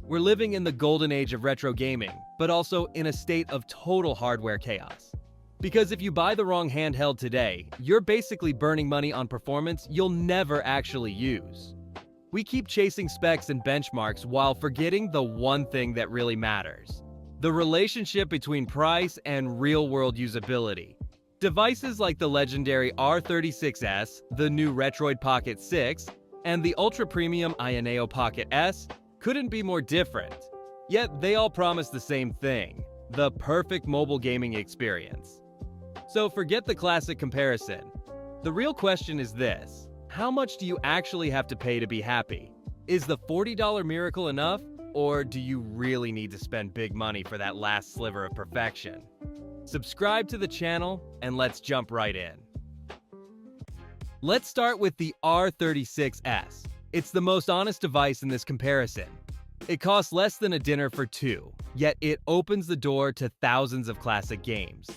We're living in the golden age of retro gaming, but also in a state of total hardware chaos. Because if you buy the wrong handheld today, you're basically burning money on performance you'll never actually use. We keep chasing specs and benchmarks while forgetting the one thing that really matters: the relationship between price and real-world usability. Devices like the legendary R36S, the new Retroid Pocket 6, and the ultra-premium AYANEO Pocket S couldn't be more different. Yet they all promise the same thing: the perfect mobile gaming experience. So forget the classic comparison. The real question is this: how much do you actually have to pay to be happy? Is the $40 miracle enough, or do you really need to spend big money for that last sliver of perfection? Subscribe to the channel and let's jump right in. Let's start with the R36S. It's the most honest device in this comparison. It costs less than a dinner for two, yet it opens the door to thousands of classic games.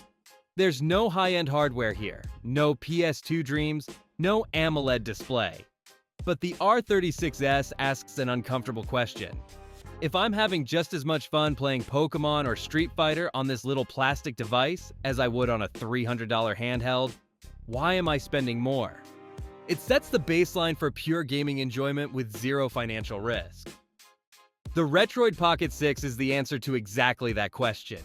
There's no high-end hardware here, no PS2 dreams, no AMOLED display. But the R36S asks an uncomfortable question. If I'm having just as much fun playing Pokemon or Street Fighter on this little plastic device as I would on a $300 handheld, why am I spending more? It sets the baseline for pure gaming enjoyment with zero financial risk. The Retroid Pocket 6 is the answer to exactly that question.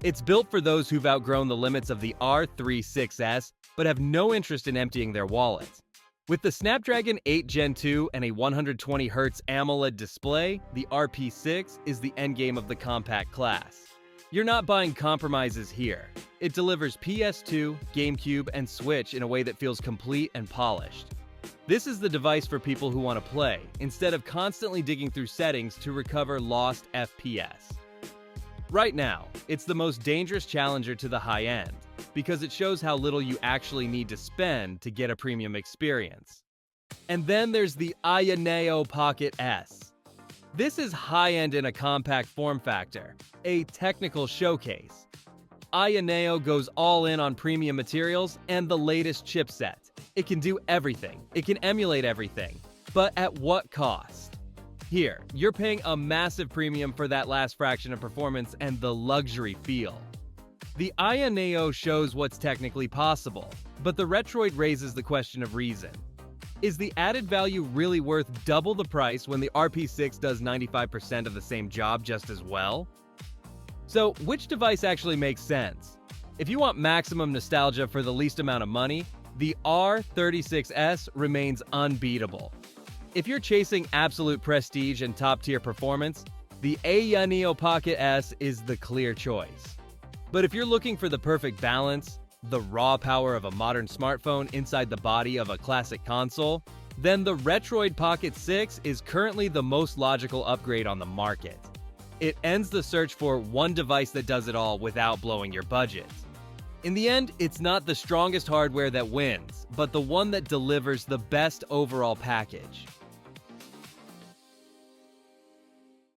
It's built for those who've outgrown the limits of the R36S but have no interest in emptying their wallets. With the Snapdragon 8 Gen 2 and a 120Hz AMOLED display, the RP6 is the endgame of the compact class. You're not buying compromises here. It delivers PS2, GameCube, and Switch in a way that feels complete and polished. This is the device for people who want to play, instead of constantly digging through settings to recover lost FPS. Right now, it's the most dangerous challenger to the high end, because it shows how little you actually need to spend to get a premium experience. And then there's the AYANEO Pocket S. This is high-end in a compact form factor, a technical showcase. AYANEO goes all in on premium materials and the latest chipset. It can do everything, it can emulate everything, but at what cost? Here, you're paying a massive premium for that last fraction of performance and the luxury feel. The AYANEO shows what's technically possible, but the Retroid raises the question of reason. Is the added value really worth double the price when the RP6 does 95% of the same job just as well? So, which device actually makes sense? If you want maximum nostalgia for the least amount of money, the R36S remains unbeatable. If you're chasing absolute prestige and top-tier performance, the AYANEO Pocket S is the clear choice. But if you're looking for the perfect balance, the raw power of a modern smartphone inside the body of a classic console, then the Retroid Pocket 6 is currently the most logical upgrade on the market. It ends the search for one device that does it all without blowing your budget. In the end, it's not the strongest hardware that wins, but the one that delivers the best overall package.